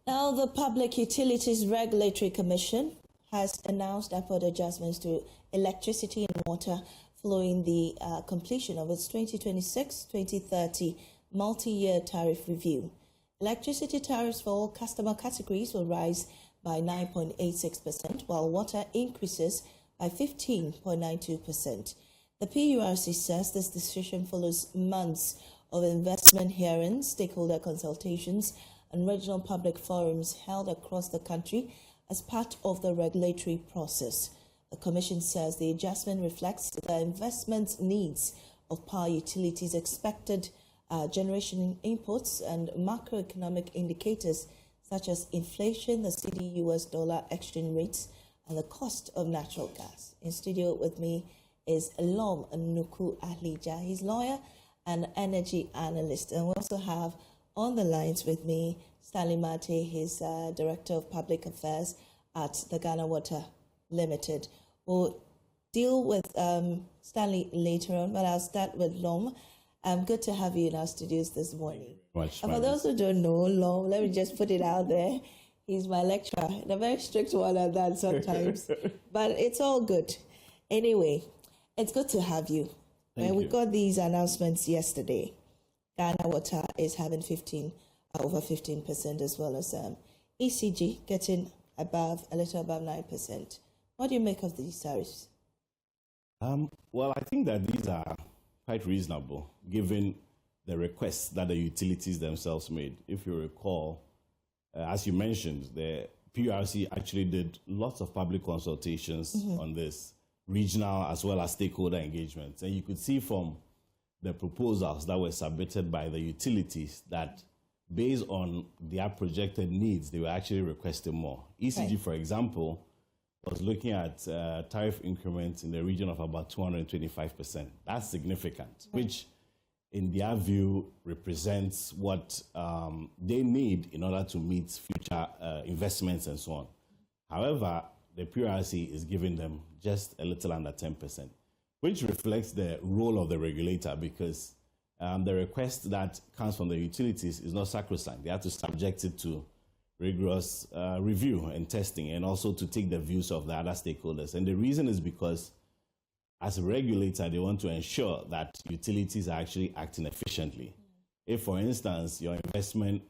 Now, the Public Utilities Regulatory Commission has announced upward adjustments to electricity and water following the completion of its 2026-2030 multi-year tariff review. Electricity tariffs for all customer categories will rise by 9.86%, while water increases by 15.92%. The PURC says this decision follows months of investment hearings, stakeholder consultations, and regional public forums held across the country as part of the regulatory process. The Commission says the adjustment reflects the investment needs of power utilities, expected generation inputs, and macroeconomic indicators such as inflation, the CD-US dollar exchange rates, and the cost of natural gas. In studio with me is Lom Nuku Ahlija. He's lawyer and energy analyst. And we also have on the lines with me Stanley Martey. He's Director of Public Affairs at the Ghana Water Limited. We'll deal with Stanley later on, but I'll start with Lom. Good to have you in our studios this morning. For those who don't know Lom, let me just put it out there. He's my lecturer, and a very strict one at that sometimes, but it's all good. Anyway, it's good to have you. We got these announcements yesterday. Ghana Water is having over 15%, as well as ECG getting a little above 9%. What do you make of these tariffs? Well, I think that these are quite reasonable, given the requests that the utilities themselves made. If you recall, as you mentioned, the PURC actually did lots of public consultations on this, regional as well as stakeholder engagements. And you could see from the proposals that were submitted by the utilities that based on their projected needs, they were actually requesting more. ECG, for example, was looking at tariff increments in the region of about 225%. That's significant, which in their view represents what they need in order to meet future investments and so on. However, the PURC is giving them just a little under 10%, which reflects the role of the regulator, because the request that comes from the utilities is not sacrosanct. They have to subject it to rigorous review and testing, and also to take the views of the other stakeholders. And the reason is because as a regulator, they want to ensure that utilities are actually acting efficiently. If, for instance, your investment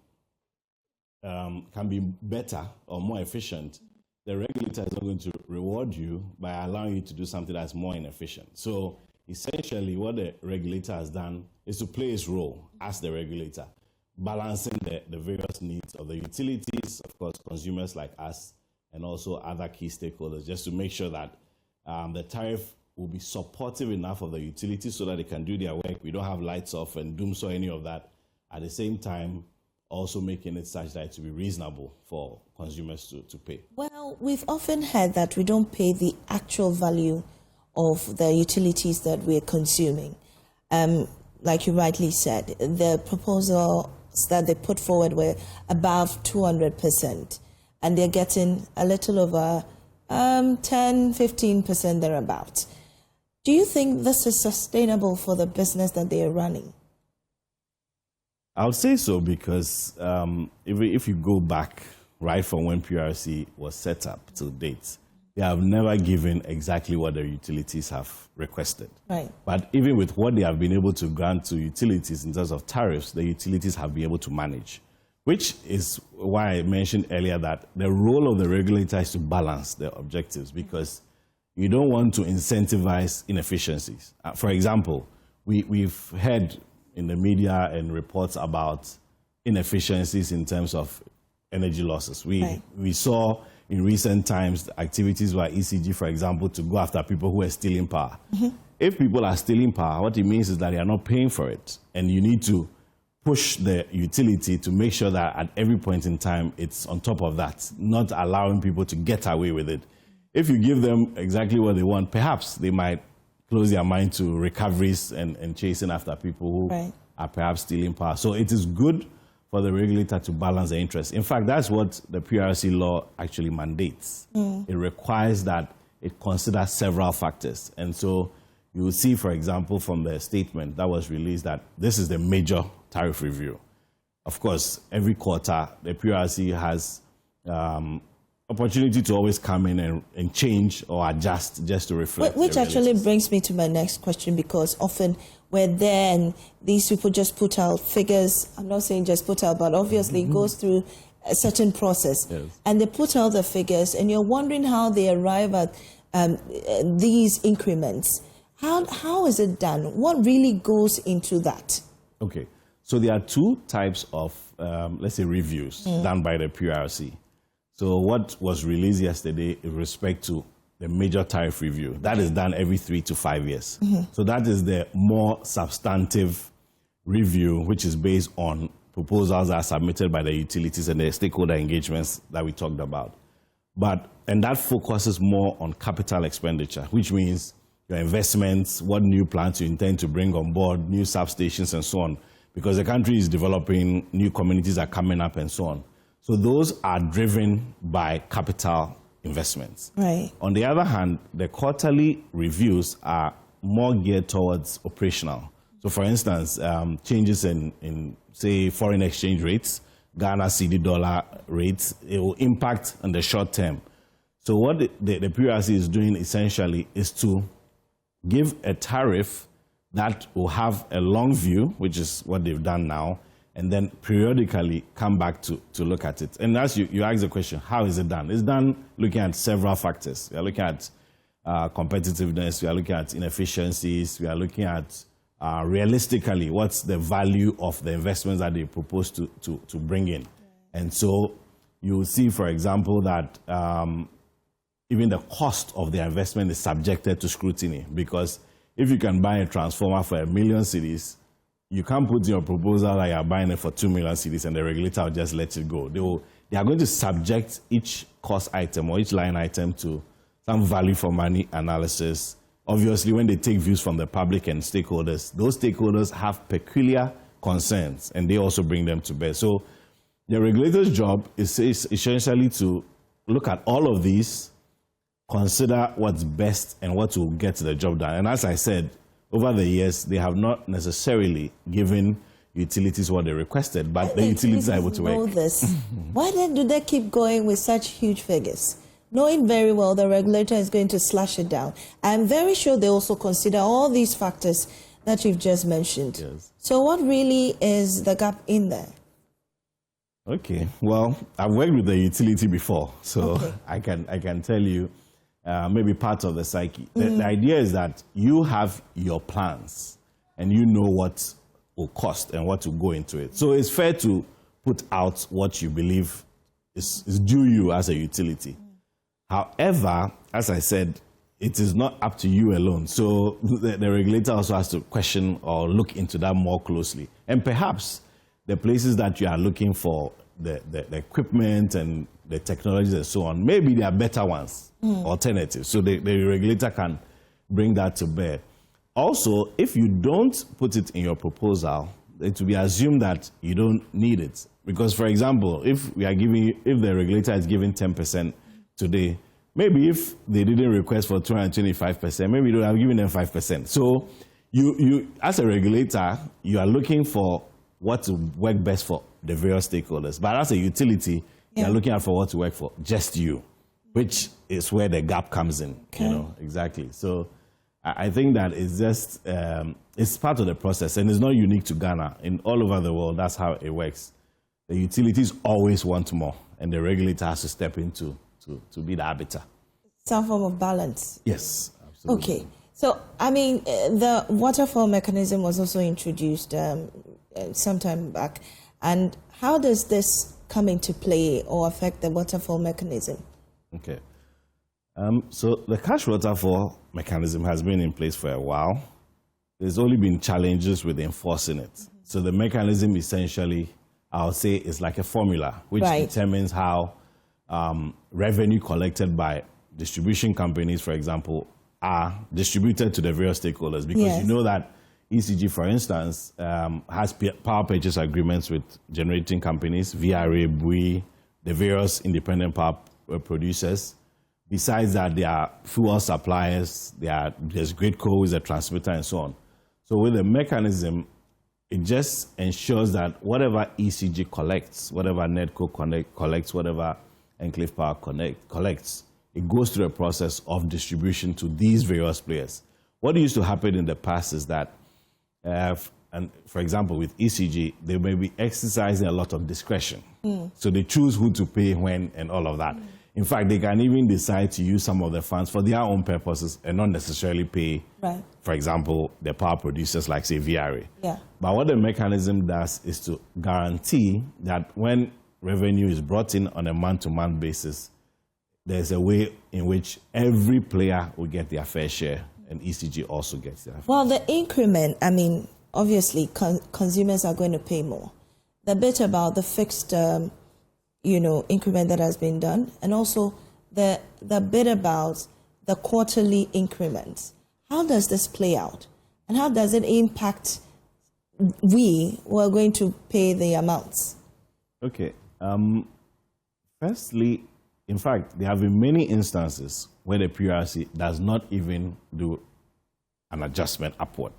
can be better or more efficient, the regulator is not going to reward you by allowing you to do something that's more inefficient. So essentially, what the regulator has done is to play its role as the regulator, balancing the various needs of the utilities, of course, consumers like us, and also other key stakeholders, just to make sure that the tariff will be supportive enough of the utilities so that they can do their work. We don't have lights off and dooms or any of that. At the same time, also making it such that it will be reasonable for consumers to pay. Well, we've often heard that we don't pay the actual value of the utilities that we're consuming. Like you rightly said, the proposals that they put forward were above 200%, and they're getting a little over 10-15% thereabouts. Do you think this is sustainable for the business that they are running? I would say so, because if you go back right from when PURC was set up to date, they have never given exactly what the utilities have requested. Right. But even with what they have been able to grant to utilities in terms of tariffs, the utilities have been able to manage, which is why I mentioned earlier that the role of the regulator is to balance the objectives, because you don't want to incentivize inefficiencies. For example, we've heard in the media and reports about inefficiencies in terms of energy losses. We saw in recent times activities by ECG, for example, to go after people who are stealing power. If people are stealing power, what it means is that they are not paying for it, and you need to push the utility to make sure that at every point in time it's on top of that, not allowing people to get away with it. If you give them exactly what they want, perhaps they might close their mind to recoveries and chasing after people who are perhaps stealing power. So it is good for the regulator to balance the interests. In fact, that's what the PURC law actually mandates. It requires that it considers several factors. And so you will see, for example, from the statement that was released that this is the major tariff review. of course, every quarter, the PRC has opportunity to always come in and change or adjust just to reflect. Which actually brings me to my next question, because often we're there and these people just put out figures. I'm not saying just put out, but obviously it goes through a certain process. Yes. And they put out the figures and you're wondering how they arrive at these increments. How is it done? What really goes into that? Okay. So there are two types of, let's say, reviews done by the PRC. So what was released yesterday in respect to the major tariff review, that is done every 3 to 5 years. So that is the more substantive review, which is based on proposals that are submitted by the utilities and the stakeholder engagements that we talked about. And that focuses more on capital expenditure, which means your investments, what new plants you intend to bring on board, new substations and so on, because the country is developing, new communities are coming up and so on. So those are driven by capital investments. Right. On the other hand, the quarterly reviews are more geared towards operational. So for instance, changes in say, foreign exchange rates, Ghana cedi dollar rates, it will impact on the short term. So what the PRC is doing essentially is to give a tariff that will have a long view, which is what they've done now, and then periodically come back to look at it. And as you ask the question, how is it done? It's done looking at several factors. We are looking at competitiveness, we are looking at inefficiencies, we are looking at realistically what's the value of the investments that they propose to bring in. And so you will see, for example, that even the cost of the investment is subjected to scrutiny, because if you can buy a transformer for 1 million cedis, you can't put in your proposal that you're buying it for 2 million cedis and the regulator will just let it go. They are going to subject each cost item or each line item to some value for money analysis. Obviously, when they take views from the public and stakeholders, those stakeholders have peculiar concerns and they also bring them to bear. So the regulator's job is essentially to look at all of these, consider what's best and what will get the job done. And as I said, over the years, they have not necessarily given utilities what they requested, but the utilities are able to work. This. Why then do they keep going with such huge figures, knowing very well the regulator is going to slash it down? I'm very sure they also consider all these factors that you've just mentioned. Yes. So what really is the gap in there? Okay, well, I've worked with the utility before, so okay. I can tell you maybe part of the psyche. The idea is that you have your plans and you know what will cost and what will go into it. So it's fair to put out what you believe is due you as a utility. However, as I said, it is not up to you alone. So the regulator also has to question or look into that more closely. And perhaps the places that you are looking for the equipment and the technologies and so on, maybe they are better ones, alternatives. So the regulator can bring that to bear. Also, if you don't put it in your proposal, it will be assumed that you don't need it. Because, for example, if the regulator is giving 10% today, maybe if they didn't request for 225%, maybe you don't have given them 5%. So you as a regulator, you are looking for what to work best for the various stakeholders. But as a utility, you're looking out for what to work for just you, which is where the gap comes in. Okay. You know, exactly. So I think that it's just, it's part of the process, and it's not unique to Ghana. In all over the world, that's how it works. The utilities always want more, and the regulator has to step in to be the arbiter. Some form of balance. Yes, absolutely. Okay. So, I mean, the waterfall mechanism was also introduced some time back. And how does this come into play or affect the waterfall mechanism? Okay. So the cash waterfall mechanism has been in place for a while. There's only been challenges with enforcing it. So the mechanism essentially, I'll say, is like a formula which determines how revenue collected by distribution companies, for example, are distributed to the various stakeholders. Because you know that ECG, for instance, has power purchase agreements with generating companies, VRA, BUI, the various independent power producers. Besides that, there are fuel suppliers, there's grid codes, a transmitter, and so on. So with the mechanism, it just ensures that whatever ECG collects, whatever NEDCO collects, whatever Enclave Power collects, it goes through a process of distribution to these various players. What used to happen in the past is that, and for example, with ECG, they may be exercising a lot of discretion. So they choose who to pay when and all of that. In fact, they can even decide to use some of the funds for their own purposes and not necessarily pay, for example, the power producers like, say, VRA. Yeah. But what the mechanism does is to guarantee that when revenue is brought in on a month-to-month basis, there's a way in which every player will get their fair share, and ECG also gets their fair share. Well, the increment, I mean, obviously, consumers are going to pay more. The bit about the fixed increment that has been done, and also the bit about the quarterly increments. How does this play out? And how does it impact we who are going to pay the amounts? Okay. Firstly, in fact, there have been many instances where the PRC does not even do an adjustment upward.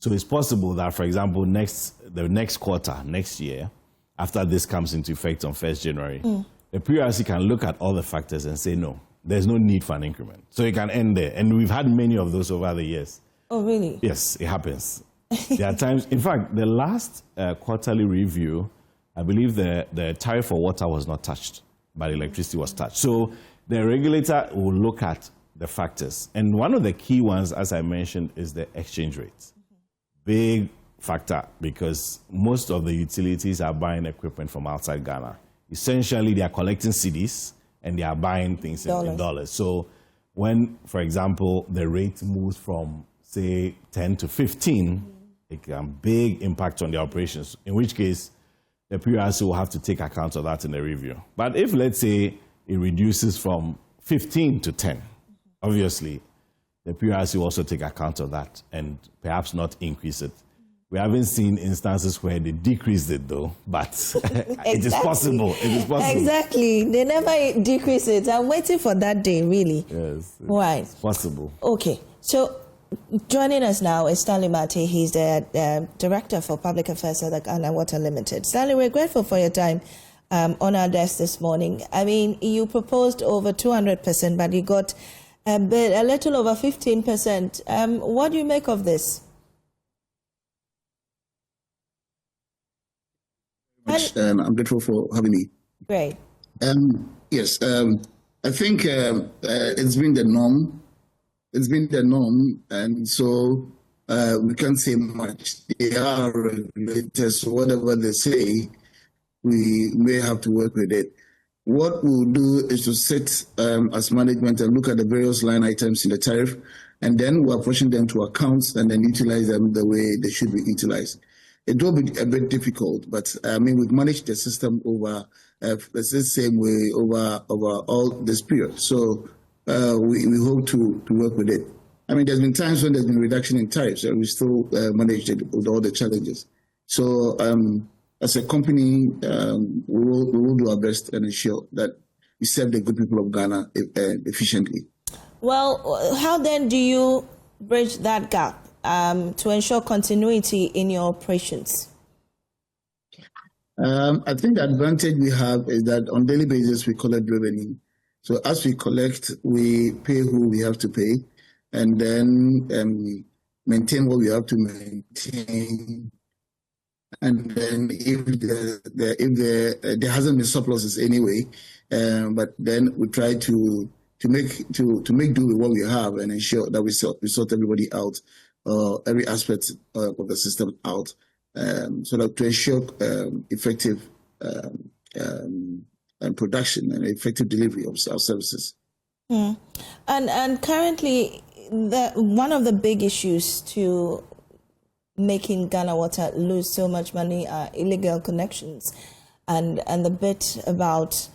So it's possible that, for example, the next quarter, next year, after this comes into effect on 1st January, the PRC can look at all the factors and say, no, there's no need for an increment. So it can end there. And we've had many of those over the years. Oh, really? Yes, it happens. There are times, in fact, the last quarterly review, I believe the tariff for water was not touched, but electricity was touched. So the regulator will look at the factors. And one of the key ones, as I mentioned, is the exchange rate. Big factor, because most of the utilities are buying equipment from outside Ghana. Essentially, they are collecting cedis and they are buying things in dollars. So when, for example, the rate moves from, say, 10 to 15, it can have big impact on the operations, in which case the PRC will have to take account of that in the review. But if, let's say, it reduces from 15 to 10, obviously, the PRC will also take account of that and perhaps not increase it. We haven't seen instances where they decreased it, though, but it is possible. It is possible. Exactly. They never decrease it. I'm waiting for that day, really. Yes. Right. It's possible. Okay. So joining us now is Stanley Martey. He's the Director for Public Affairs at the Ghana Water Limited. Stanley, we're grateful for your time on our desk this morning. I mean, you proposed over 200%, but you got a little over 15%. What do you make of this? I'm grateful for having me. Great. Yes, I think it's been the norm. It's been the norm, and so we can't say much. They are regulators, so whatever they say, we may have to work with it. What we'll do is to sit as management and look at the various line items in the tariff, and then we're pushing them to accounts and then utilize them the way they should be utilized. It will be a bit difficult, but I mean, we've managed the system over the same way over all this period. So we hope to work with it. I mean, there's been times when there's been reduction in tariffs, and we still managed it with all the challenges. So as a company, we will do our best and ensure that we serve the good people of Ghana efficiently. Well, how then do you bridge that gap to ensure continuity in your operations? I think the advantage we have is that on a daily basis we collect revenue. So as we collect, we pay who we have to pay, and then we maintain what we have to maintain. And then if there hasn't been surpluses anyway, but then we try to make do with what we have and ensure that we sort everybody out, every aspect of the system out, so that to ensure effective and production and effective delivery of our services. And currently, one of the big issues to making Ghana Water lose so much money are illegal connections, and the bit about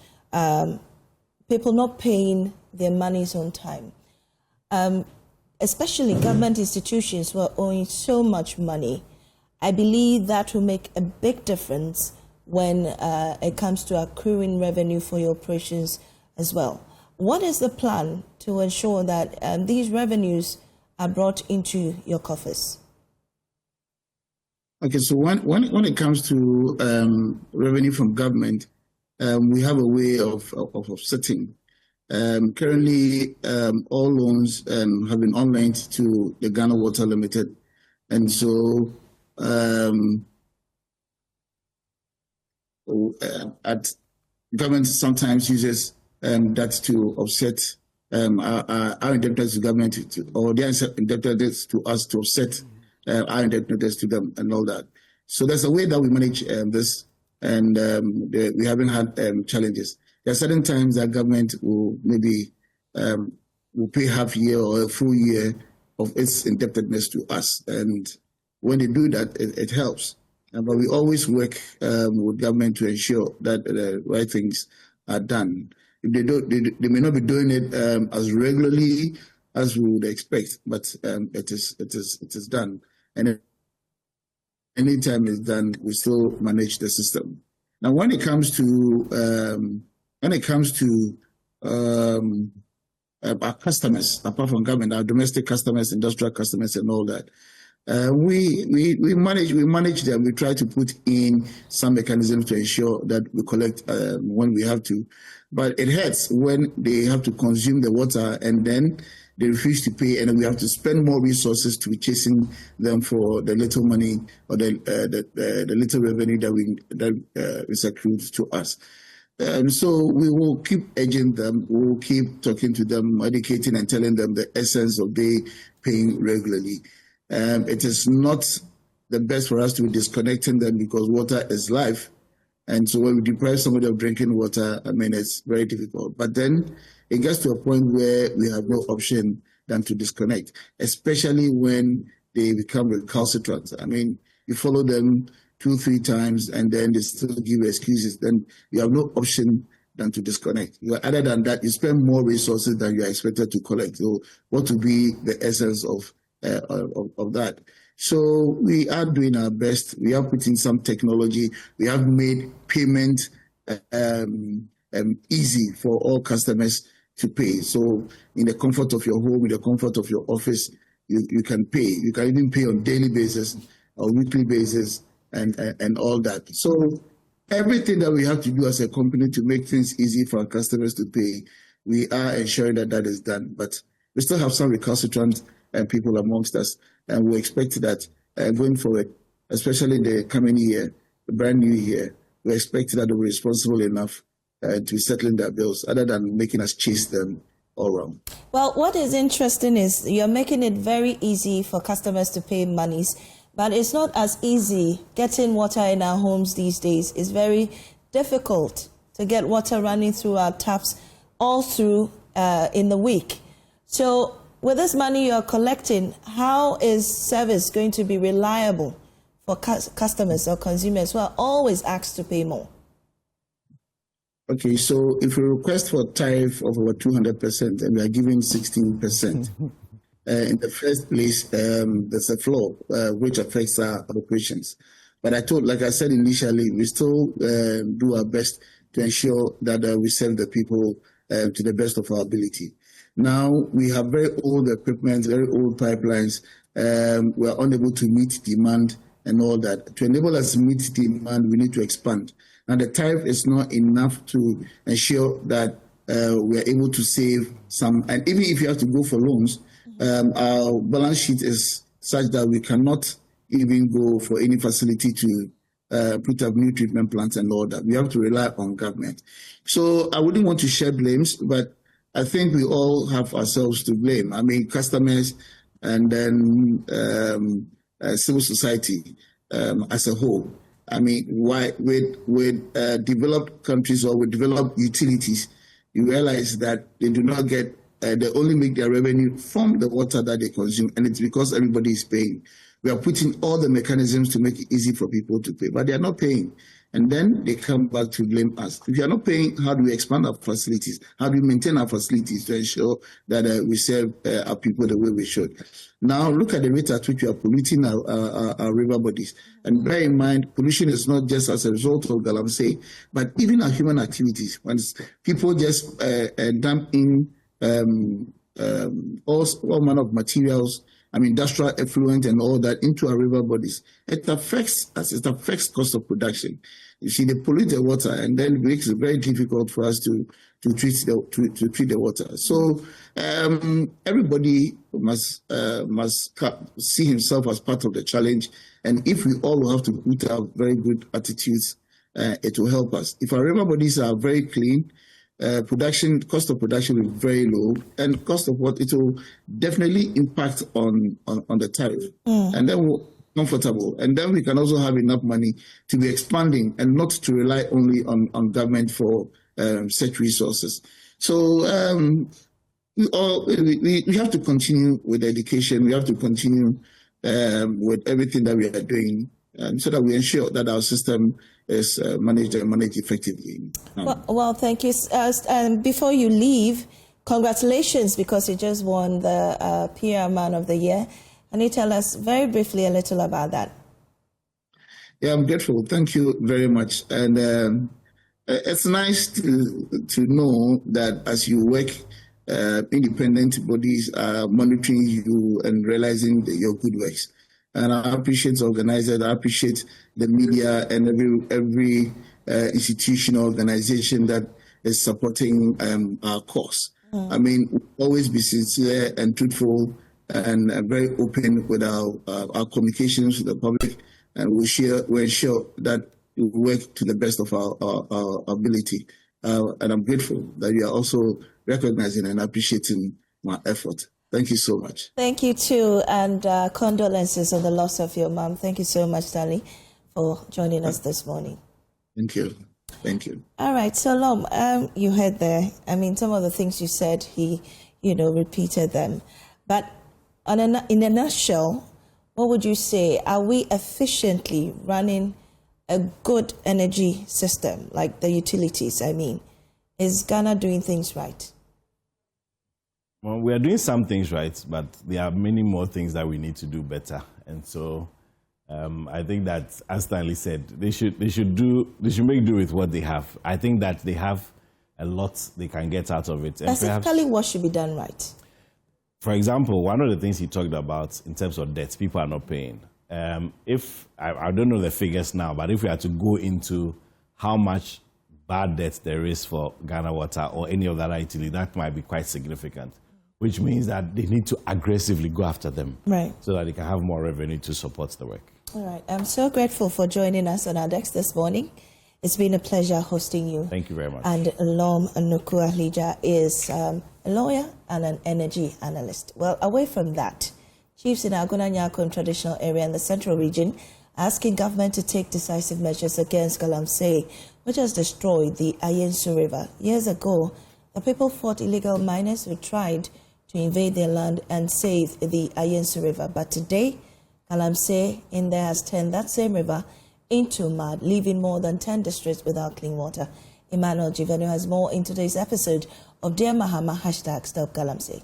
people not paying their monies on time. Especially government institutions who are owing so much money. I believe that will make a big difference when it comes to accruing revenue for your operations as well. What is the plan to ensure that these revenues are brought into your coffers? Okay, so when it comes to revenue from government, we have a way of offsetting. Currently, all loans have been on-linked to the Ghana Water Limited, and so at government sometimes uses that to offset our indebtedness to government, or their indebtedness to us to offset our indebtedness to them and all that. So there's a way that we manage this, and we haven't had challenges. There are certain times that government will maybe will pay half year or a full year of its indebtedness to us, and when they do that, it helps. But we always work with government to ensure that the right things are done. If they don't, they may not be doing it as regularly as we would expect, but it is done. And anytime it's done, we still manage the system. Now, when it comes to our customers, apart from government, our domestic customers, industrial customers, and all that, we manage them. We try to put in some mechanisms to ensure that we collect when we have to, but it hurts when they have to consume the water and then they refuse to pay, and we have to spend more resources to be chasing them for the little money or the little revenue that is accrued to us. So we will keep edging them. We will keep talking to them, educating and telling them the essence of they paying regularly. It is not the best for us to be disconnecting them, because water is life. And so when we deprive somebody of drinking water, I mean, it's very difficult. But then it gets to a point where we have no option than to disconnect, especially when they become recalcitrant. I mean, you follow them 2-3 times and then they still give you excuses. Then you have no option than to disconnect. Other than that, you spend more resources than you are expected to collect. So what would be the essence of that? So we are doing our best. We are putting some technology. We have made payment easy for all customers to pay. So in the comfort of your home, in the comfort of your office, you can pay. You can even pay on daily basis or weekly basis and all that. So everything that we have to do as a company to make things easy for our customers to pay, we are ensuring that is done. But we still have some recalcitrant people amongst us, and we expect that going forward, especially in the coming year, the brand new year, we expect that they'll be responsible enough to be settling their bills, other than making us chase them all around. Well, what is interesting is you're making it very easy for customers to pay monies, but it's not as easy getting water in our homes these days. It's very difficult to get water running through our taps all through in the week. So with this money you're collecting, how is service going to be reliable for customers or consumers who are always asked to pay more? Okay, so if we request for tariff of over 200% and we are giving 16%, in the first place, there's a flaw which affects our operations. But like I said initially, we still do our best to ensure that we serve the people to the best of our ability. Now, we have very old equipment, very old pipelines. We are unable to meet demand and all that. To enable us to meet demand, we need to expand. Now, the tariff is not enough to ensure that we are able to save some. And even if you have to go for loans, our balance sheet is such that we cannot even go for any facility to put up new treatment plants and all that. We have to rely on government. So I wouldn't want to share blames, but I think we all have ourselves to blame. I mean, customers and then civil society as a whole. I mean, with developed countries or with developed utilities, you realize that they do not get, they only make their revenue from the water that they consume, and it's because everybody is paying. We are putting all the mechanisms to make it easy for people to pay, but they are not paying. And then they come back to blame us. If you are not paying, how do we expand our facilities? How do we maintain our facilities to ensure that we serve our people the way we should? Now, look at the rate at which we are polluting our river bodies. And bear in mind, pollution is not just as a result of galamsey, but even our human activities. When people just dump in all manner of materials industrial effluent and all that into our river bodies, it affects us. It affects cost of production. You see, they pollute the water, and then it makes it very difficult for us to treat the water. So everybody must see himself as part of the challenge. And if we all have to put out very good attitudes, it will help us. If our river bodies are very clean, cost of production will be very low, and cost of what it will definitely impact on the tariff. And then we're comfortable, and then we can also have enough money to be expanding and not to rely only on government for such resources. So we have to continue with education. We have to continue with everything that we are doing, so that we ensure that our system is managed effectively. Well, thank you. And before you leave, congratulations, because you just won the PR Man of the Year. Can you tell us very briefly a little about that? Yeah, I'm grateful. Thank you very much. And it's nice to know that as you work, independent bodies are monitoring you and realizing your good works. And I appreciate the organizers. I appreciate the media and every institutional organization that is supporting our cause. I mean, we'll always be sincere and truthful and very open with our communications with the public, and we'll ensure that we work to the best of our ability. And I'm grateful that you are also recognizing and appreciating my effort. Thank you so much. Thank you too, and condolences on the loss of your mom. Thank you so much, Stanley, for joining us this morning. Thank you. Thank you. All right, so Lom, you heard there. I mean, some of the things you said, he, repeated them. But in a nutshell, what would you say? Are we efficiently running a good energy system, like the utilities? I mean, is Ghana doing things right? Well, we are doing some things right, but there are many more things that we need to do better. And so I think that, as Stanley said, they should make do with what they have. I think that they have a lot they can get out of it. Specifically, what should be done right? For example, one of the things he talked about in terms of debts, people are not paying. If I don't know the figures now, but if we had to go into how much bad debt there is for Ghana Water or any of that utility, that might be quite significant, which means that they need to aggressively go after them, right, so that they can have more revenue to support the work. All right. I'm so grateful for joining us on our desk this morning. It's been a pleasure hosting you. Thank you very much. And Lom Nuku-Ahlija is a lawyer and an energy analyst. Well, away from that, chiefs in Agona Nyakon traditional area in the central region are asking government to take decisive measures against Galamsey, which has destroyed the Ayensu River. Years ago, the people fought illegal miners who tried to invade their land and save the Ayensu River. But today, Galamsey in there has turned that same river into mud, leaving more than 10 districts without clean water. Emmanuel Jivenu has more in today's episode of Dear Mahama, #Stop Galamsey.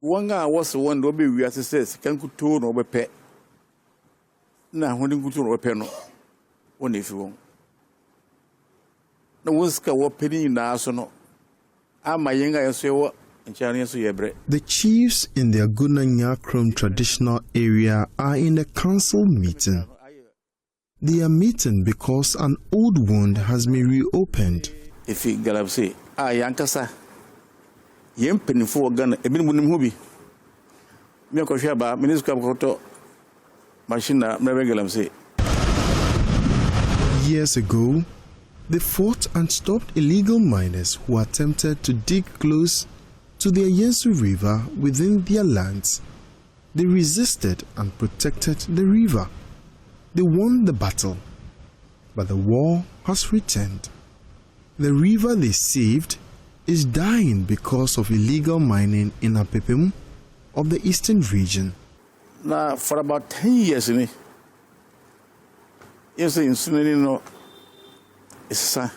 One guy was the one that we says, can go to no pet. Now, when you go to no penno, one if you won't. The Wuska were penny in the arsenal. I'm my younger and say what, and Chinese yebre. The chiefs in the Aguna Nyakron traditional area are in a council meeting. They are meeting because an old wound has been reopened. If you Galamsey, Yankasa, Yempin for Ghana, a minimum hobby. Milko Shaba, Minister Koto, Machina, Galamsey. Years ago, they fought and stopped illegal miners who attempted to dig close to the Ayensu River within their lands. They resisted and protected the river. They won the battle, but the war has returned. The river they saved is dying because of illegal mining in Apepem of the eastern region. Now, for about 10 years, yes, in Sunanino, it's a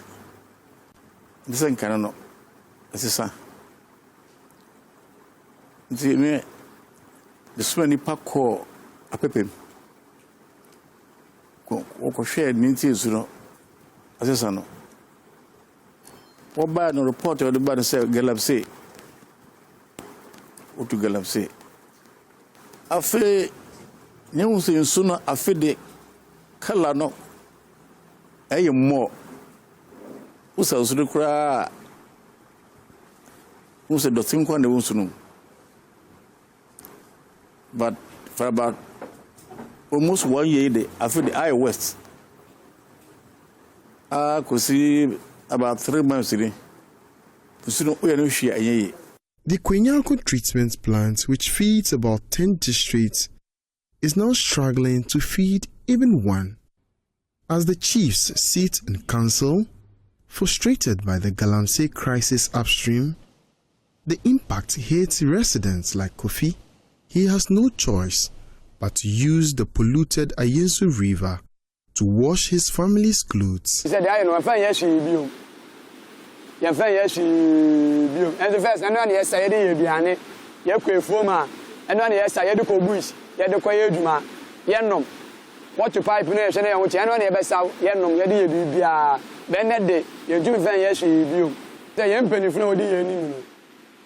this ain't kind of it's a the Sweeney Park call Apepem. Oko share ninties, as a son. What bad no report or the bad say Galamsey. What to Galamsey? Afe nyemuso nsu no afe de kala no eye mo usa usu kura usa do tin kwa de unsu no. But for about almost 1 year de afe de I West could see about 3 months in the Kwenyako treatment plant, which feeds about 10 districts, is now struggling to feed even one. As the chiefs sit in council, frustrated by the Galamsey crisis upstream, the impact hits residents like Kofi. He has no choice but to use the polluted Ayensu River to wash his family's clothes. He said, I know, yes, you and the first, and one yes, I did Biane, Yakwe Foma, and one yes, I had to go bush, Yadoko Yanom. What to pipe nation, and which anyone ever saw, Yanom, Yadi, Bennett, you do yes, you. The young penny flow,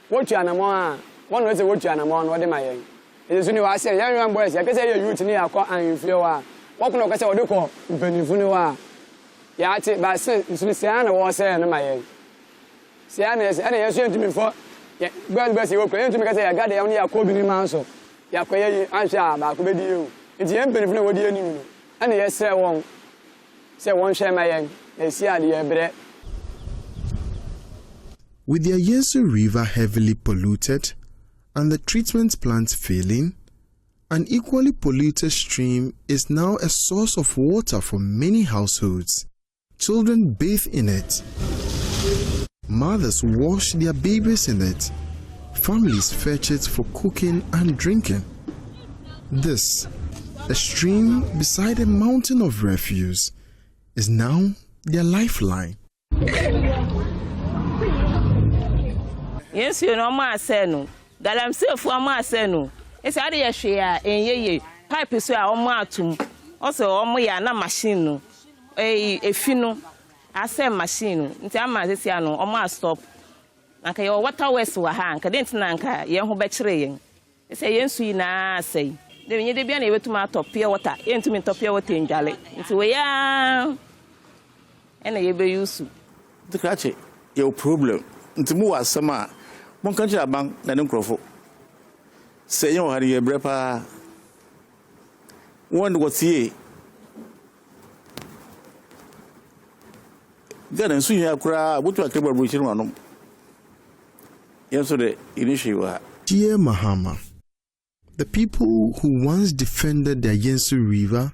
what you are, one was a watch and a man, what am I? It is only I say, young boys, I can say you to me, I call and you what can I say, what do you call Penifuna? Yati by Siana was saying, my Siana is any assumed to me for Best you claim to me because I got the only a Kobe Manso. Yakoya answer about you. It's the Penifuna, what do you mean? And yes, sir, won't say one share my young, they see the bread. With the Ayensu River heavily polluted and the treatment plant failing, an equally polluted stream is now a source of water for many households. Children bathe in it. Mothers wash their babies in it. Families fetch it for cooking and drinking. This, a stream beside a mountain of refuse, is now their lifeline. Yes, you know, my son. Galamsey for my son. It's a dear share, and ye, pipe is our matum. Also, na machine. A fino, I say machine. Into a maziciano, or my stop. Anka your water west were hang, cadent nanka, young betraying. It's a yen sweet na say. Then you be able to my top pure water, intimate top pure water in Jolly. Into a young and a be used to. The cratchet, your problem. Into more summer. One country among the Nucrofo. Say you had a brepa. One was ye. Then and soon you have cried, what you are capable of reaching one. Yesterday, initially. Dear Mahama, the people who once defended the Ayensu River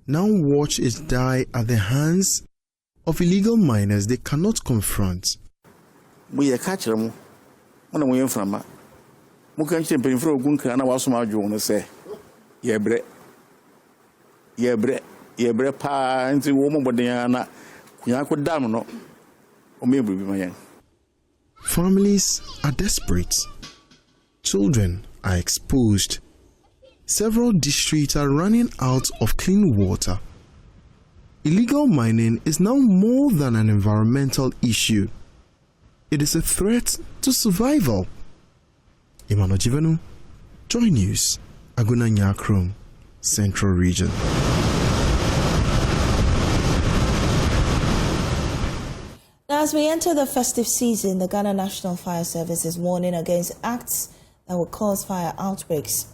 now watch it die at the hands of illegal miners they cannot confront. We are catching them. When we are from Mukanchi and Penfro Gunka, and I was my journal say, Yebre pa, and the woman, but Diana, Kuyako Damno, or maybe my young. Families are desperate. Children are exposed. Several districts are running out of clean water. Illegal mining is now more than an environmental issue. It is a threat to survival. Emmanuel Jivenu, JoyNews, Aguna Nyakron, Central Region. Now, as we enter the festive season, the Ghana National Fire Service is warning against acts that will cause fire outbreaks.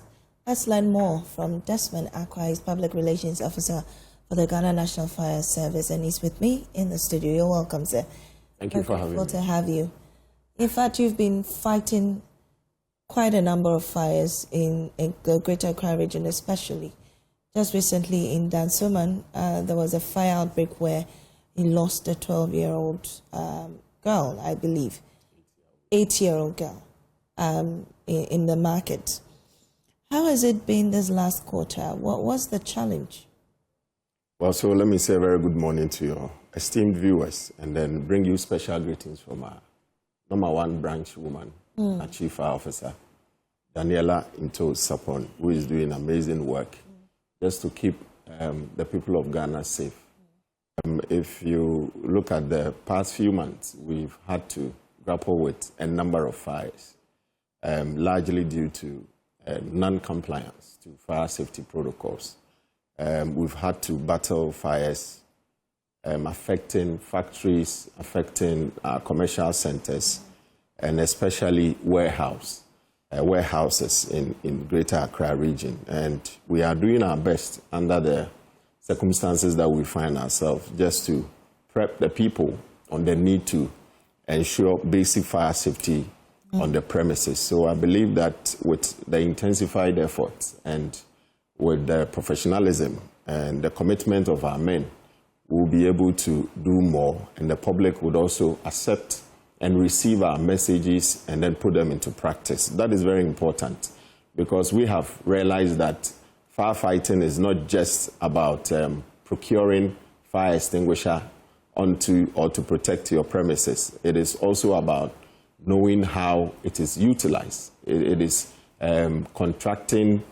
Let's learn more from Desmond Akwa, his Public Relations Officer for the Ghana National Fire Service, and he's with me in the studio. You're welcome, sir. Thank you for having me. Good to have you. In fact, you've been fighting quite a number of fires in the Greater Accra region, especially. Just recently in Dansoman, there was a fire outbreak where he lost a 12-year-old girl, I believe, 8-year-old girl in the market. How has it been this last quarter? What was the challenge? Well, so let me say a very good morning to your esteemed viewers, and then bring you special greetings from our #1 branch woman, our Chief Fire Officer, Daniela Into Sapon, who is doing amazing work just to keep the people of Ghana safe. If you look at the past few months, we've had to grapple with a number of fires, largely due to non-compliance to fire safety protocols. We've had to battle fires affecting factories, affecting commercial centers, and especially warehouses in Greater Accra region. And we are doing our best under the circumstances that we find ourselves just to prep the people on the need to ensure basic fire safety on the premises. So I believe that with the intensified efforts and with the professionalism and the commitment of our men, we'll be able to do more, and the public would also accept and receive our messages and then put them into practice. That is very important, because we have realized that firefighting is not just about procuring fire extinguisher to protect your premises. It is also about knowing how it is utilized. It is contracting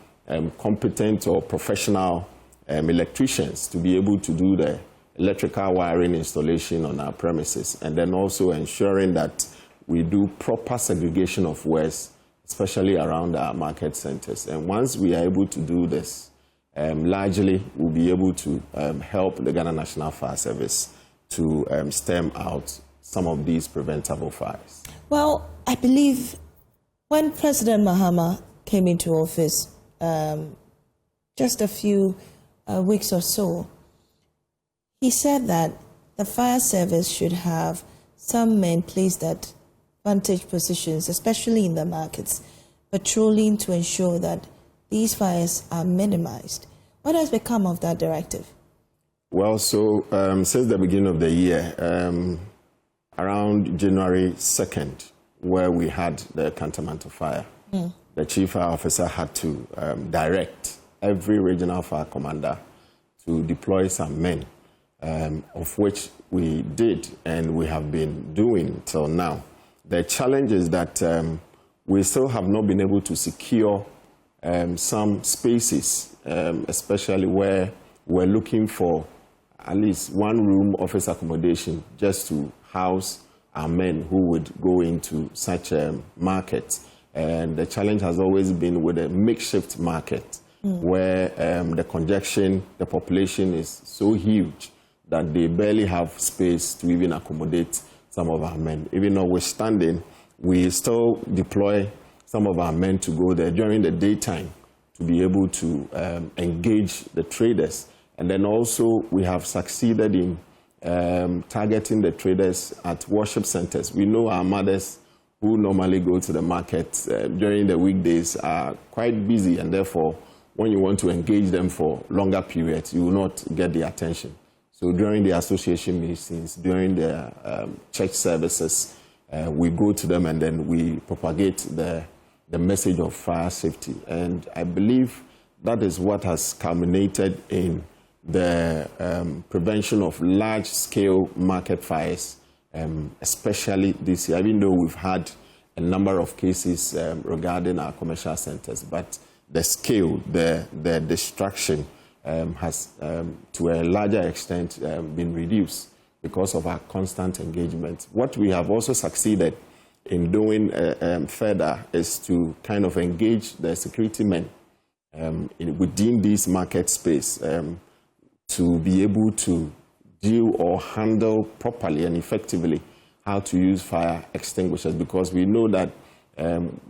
competent or professional electricians to be able to do the electrical wiring installation on our premises, and then also ensuring that we do proper segregation of waste, especially around our market centers. And once we are able to do this, largely we'll be able to help the Ghana National Fire Service to stem out some of these preventable fires. Well, I believe when President Mahama came into office just a few weeks or so, he said that the fire service should have some men placed at vantage positions, especially in the markets, patrolling to ensure that these fires are minimized. What has become of that directive? Well, so since the beginning of the year, around January 2nd, where we had the Kantamanto fire, the chief fire officer had to direct every regional fire commander to deploy some men, of which we did and we have been doing till now. The challenge is that we still have not been able to secure some spaces, especially where we're looking for at least one room office accommodation just to house our men who would go into such a market. And the challenge has always been with a makeshift market where the congestion, the population is so huge that they barely have space to even accommodate some of our men. Even notwithstanding, we still deploy some of our men to go there during the daytime to be able to engage the traders. And then also we have succeeded in targeting the traders at worship centers. We know our mothers who normally go to the market during the weekdays are quite busy, and therefore when you want to engage them for longer periods, you will not get the attention. So during the association meetings, during the church services, we go to them and then we propagate the message of fire safety. And I believe that is what has culminated in the prevention of large-scale market fires, especially this year, even though we've had a number of cases regarding our commercial centers, but the scale, the destruction has, to a larger extent, been reduced because of our constant engagement. What we have also succeeded in doing further is to kind of engage the security men within this market space to be able to deal or handle properly and effectively how to use fire extinguishers, because we know that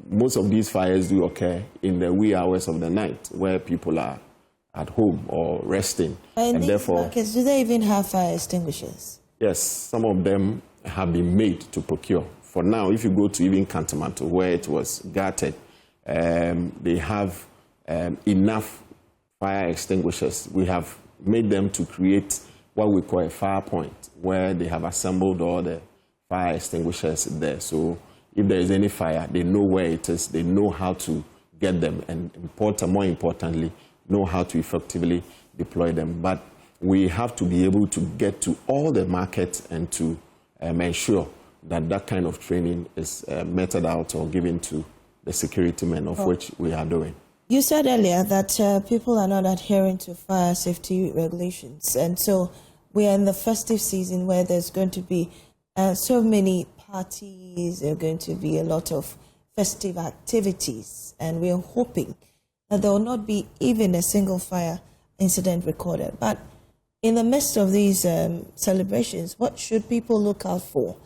most of these fires do occur in the wee hours of the night where people are at home or resting. And these therefore, markets, do they even have fire extinguishers? Yes, some of them have been made to procure. For now, if you go to even Kantamanto, where it was gutted, they have enough fire extinguishers. We have made them to create what we call a fire point, where they have assembled all the fire extinguishers there. So if there is any fire, they know where it is, they know how to get them, and more importantly, know how to effectively deploy them. But we have to be able to get to all the markets and to ensure that that kind of training is meted out or given to the security men, of which we are doing. You said earlier that people are not adhering to fire safety regulations, and so we are in the festive season where there's going to be so many parties, there are going to be a lot of festive activities, and we are hoping that there will not be even a single fire incident recorded. But in the midst of these celebrations, what should people look out for?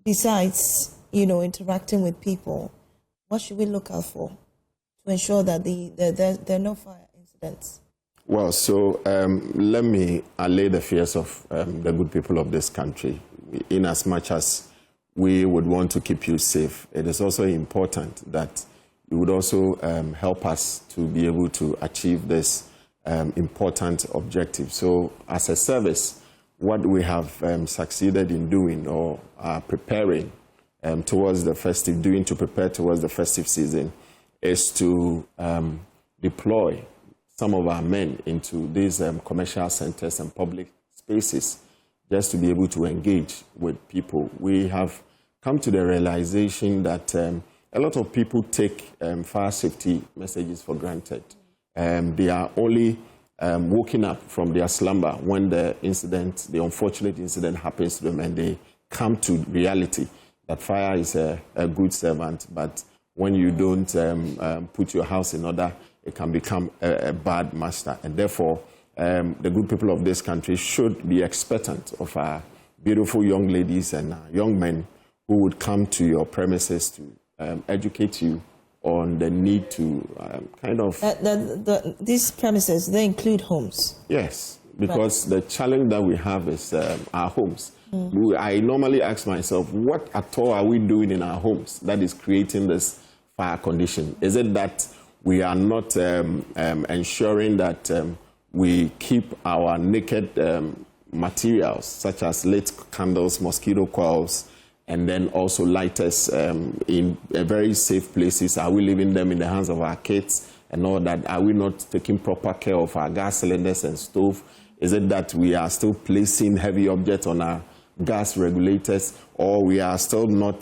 Besides, interacting with people, what should we look out for to ensure that there are no fire incidents? Well, so let me allay the fears of the good people of this country. In as much as we would want to keep you safe, it is also important that you would also help us to be able to achieve this important objective. So as a service, what we have succeeded in doing or are preparing towards the festive, to prepare towards the festive season is to deploy some of our men into these commercial centers and public spaces just to be able to engage with people. We have come to the realization that a lot of people take fire safety messages for granted. They are only waking up from their slumber when the unfortunate incident happens to them, and they come to reality that fire is a good servant, but when you don't put your house in order, it can become a bad master. And therefore, the good people of this country should be expectant of our beautiful young ladies and young men who would come to your premises to educate you on the need to These premises, they include homes? Yes, because the challenge that we have is our homes. I normally ask myself, what at all are we doing in our homes that is creating this fire condition? Is it that we are not ensuring that we keep our naked materials, such as lit candles, mosquito coils, and then also lighters in very safe places? Are we leaving them in the hands of our kids and all that? Are we not taking proper care of our gas cylinders and stove? Is it that we are still placing heavy objects on our gas regulators, or we are still not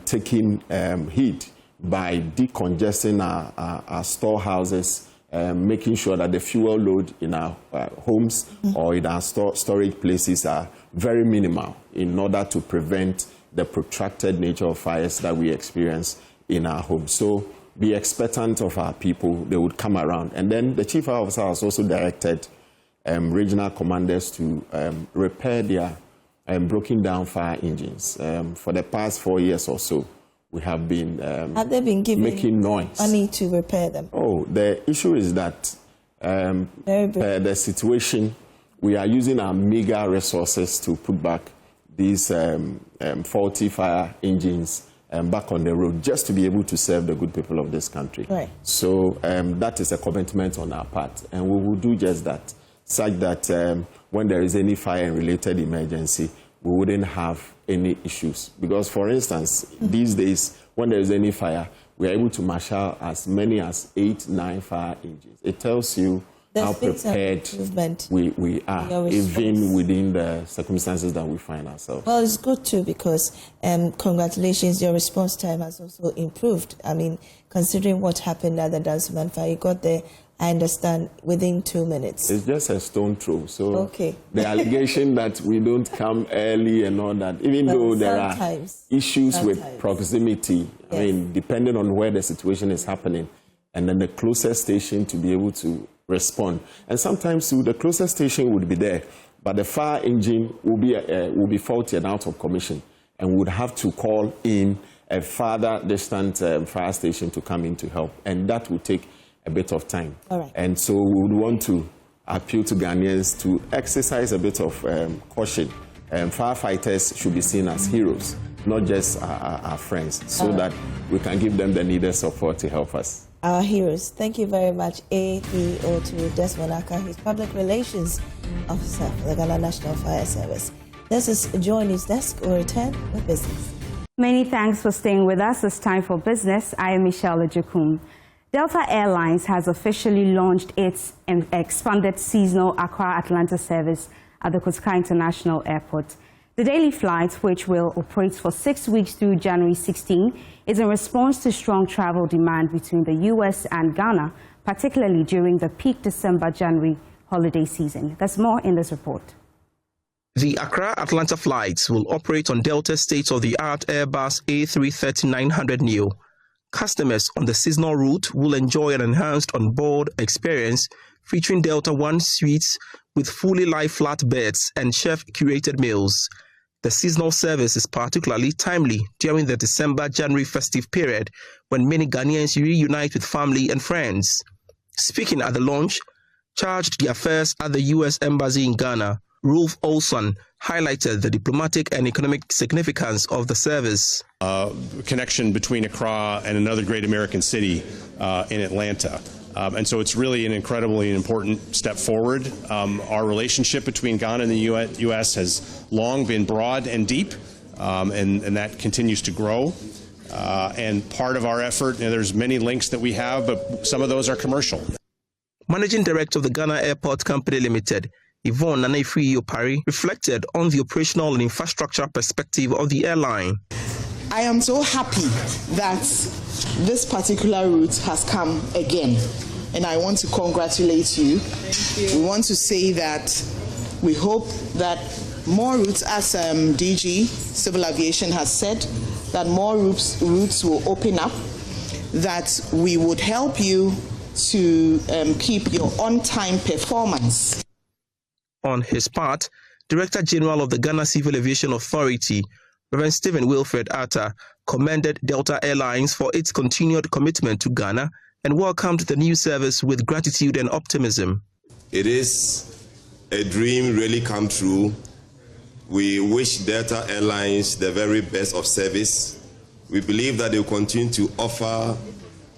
taking heat by decongesting our storehouses, making sure that the fuel load in our homes or in our storage places are very minimal in order to prevent the protracted nature of fires that we experience in our homes. So be expectant of our people. They would come around. And then the chief officer has also directed regional commanders to repair their broken down fire engines. For the past 4 years or so, we have been, they been given making noise. Money to repair them? Oh, the issue is that the situation, we are using our meager resources to put back these faulty fire engines back on the road, just to be able to serve the good people of this country. Right. So that is a commitment on our part, and we will do just that, such that when there is any fire-related emergency, we wouldn't have any issues. Because, for instance, these days, when there is any fire, we are able to marshal as many as 8, 9 fire engines. It tells you how prepared we are, even within the circumstances that we find ourselves. Well, it's good too, because congratulations, your response time has also improved. I mean, considering what happened at the Danceman fire, you got there, I understand, within 2 minutes. It's just a stone throw. So the allegation that we don't come early and all that, even though there are issues with proximity, I mean, depending on where the situation is happening, and then the closest station to be able to respond. And sometimes the closest station would be there, but the fire engine will be faulty and out of commission, and would have to call in a farther distant fire station to come in to help, and that would take a bit of time. All right. And so we would want to appeal to Ghanaians to exercise a bit of caution. Firefighters should be seen as heroes, not just our friends, so that we can give them the needed support to help us. Our heroes. Thank you very much, APO to Desmond Aka, his Public Relations Officer for the Ghana National Fire Service. This is JoyNews Desk. We'll return with business. Many thanks for staying with us. It's time for business. I am Michelle Ejekum. Delta Airlines has officially launched its expanded seasonal Accra-Atlanta service at the Koska International Airport. The daily flight, which will operate for 6 weeks through January 16, is in response to strong travel demand between the U.S. and Ghana, particularly during the peak December-January holiday season. There's more in this report. The Accra-Atlanta flights will operate on Delta's state-of-the-art Airbus A330-900 Neo. Customers on the seasonal route will enjoy an enhanced on-board experience featuring Delta One suites with fully live flat beds and chef-curated meals. The seasonal service is particularly timely during the December-January festive period when many Ghanaians reunite with family and friends. Speaking at the launch, charged the affairs at the U.S. Embassy in Ghana, Rolf Olson highlighted the diplomatic and economic significance of the service. Connection between Accra and another great American city in Atlanta. And so it's really an incredibly important step forward. Our relationship between Ghana and the U.S. has long been broad and deep, and that continues to grow. And part of our effort, there's many links that we have, but some of those are commercial. Managing Director of the Ghana Airport Company Limited, Yvonne Nanefri-Yopari, reflected on the operational and infrastructure perspective of the airline. I am so happy that this particular route has come again, and I want to congratulate you. We want to say that we hope that more routes, as DG Civil Aviation has said, that more routes will open up, that we would help you to keep your on-time performance. On his part, Director General of the Ghana Civil Aviation Authority, Reverend Stephen Wilfred Atta, commended Delta Airlines for its continued commitment to Ghana and welcomed the new service with gratitude and optimism. It is a dream really come true. We wish Delta Airlines the very best of service. We believe that they will continue to offer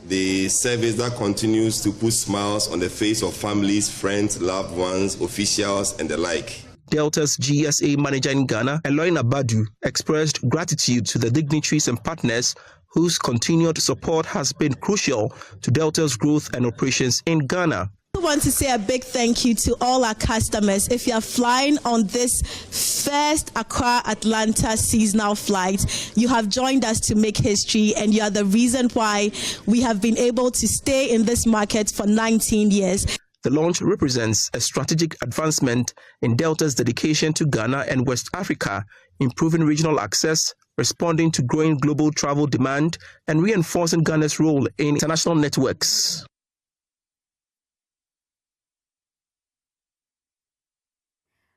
the service that continues to put smiles on the face of families, friends, loved ones, officials, and the like. Delta's GSA manager in Ghana, Eloina Badu, expressed gratitude to the dignitaries and partners whose continued support has been crucial to Delta's growth and operations in Ghana. I want to say a big thank you to all our customers. If you are flying on this first Accra-Atlanta seasonal flight, you have joined us to make history, and you are the reason why we have been able to stay in this market for 19 years. The launch represents a strategic advancement in Delta's dedication to Ghana and West Africa, improving regional access, responding to growing global travel demand, and reinforcing Ghana's role in international networks.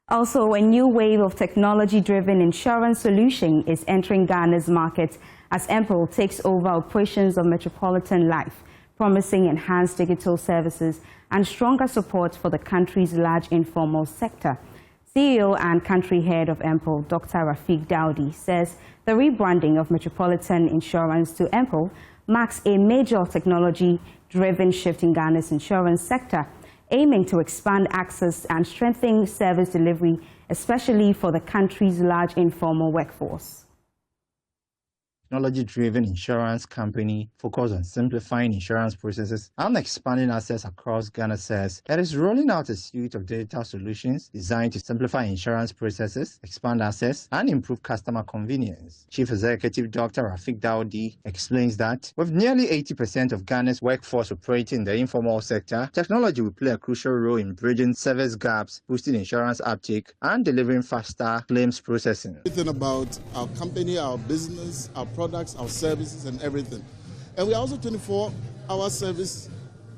Also, a new wave of technology-driven insurance solution is entering Ghana's market as MPO takes over operations of Metropolitan Life, promising enhanced digital services and stronger support for the country's large informal sector. CEO and country head of MPO, Dr. Rafiq Daudi, says the rebranding of Metropolitan Insurance to MPO marks a major technology-driven shift in Ghana's insurance sector, aiming to expand access and strengthen service delivery, especially for the country's large informal workforce. Technology-driven insurance company focused on simplifying insurance processes and expanding access across Ghana says it is rolling out a suite of digital solutions designed to simplify insurance processes, expand access, and improve customer convenience. Chief Executive Dr. Rafiq Daudi explains that with nearly 80% of Ghana's workforce operating in the informal sector, technology will play a crucial role in bridging service gaps, boosting insurance uptake, and delivering faster claims processing. Everything about our company, our business, our products, our services, and everything. And we are also 24-hour service,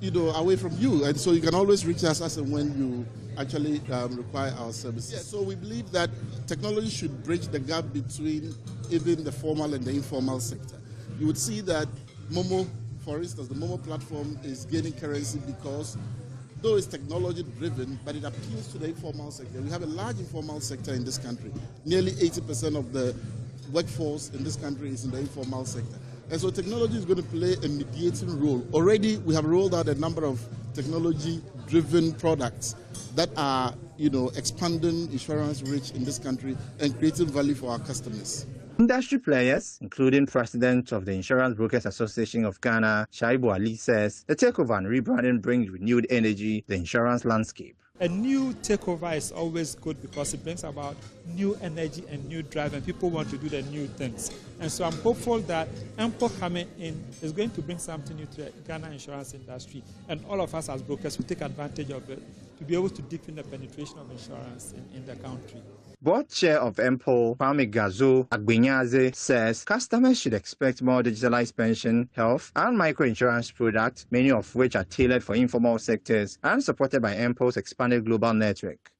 away from you. And so you can always reach us as and when you actually require our services. Yeah, so we believe that technology should bridge the gap between even the formal and the informal sector. You would see that Momo, for instance, the Momo platform is gaining currency because though it's technology-driven, but it appeals to the informal sector. We have a large informal sector in this country. Nearly 80% of the workforce in this country is in the informal sector. And so technology is going to play a mediating role. Already we have rolled out a number of technology-driven products that are, expanding insurance reach in this country and creating value for our customers. Industry players, including President of the Insurance Brokers Association of Ghana, Shaibu Ali, says the takeover and rebranding brings renewed energy to the insurance landscape. A new takeover is always good because it brings about new energy and new drive, and people want to do the new things. And so I'm hopeful that MPO coming in is going to bring something new to the Ghana insurance industry, and all of us as brokers will take advantage of it to be able to deepen the penetration of insurance in the country. Board Chair of MPO, Kwame Gazo Agbenyaze, says customers should expect more digitalized pension, health, and microinsurance products, many of which are tailored for informal sectors and supported by MPO's expanded global network.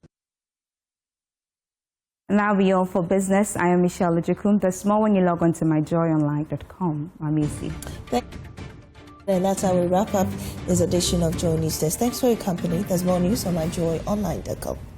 Now we all for business. I am Michelle Lejekum. There's more when you log on to myjoyonline.com. Maame Esi. And that's how we wrap up this edition of JoyNews Desk. Thanks for your company. There's more news on myjoyonline.com.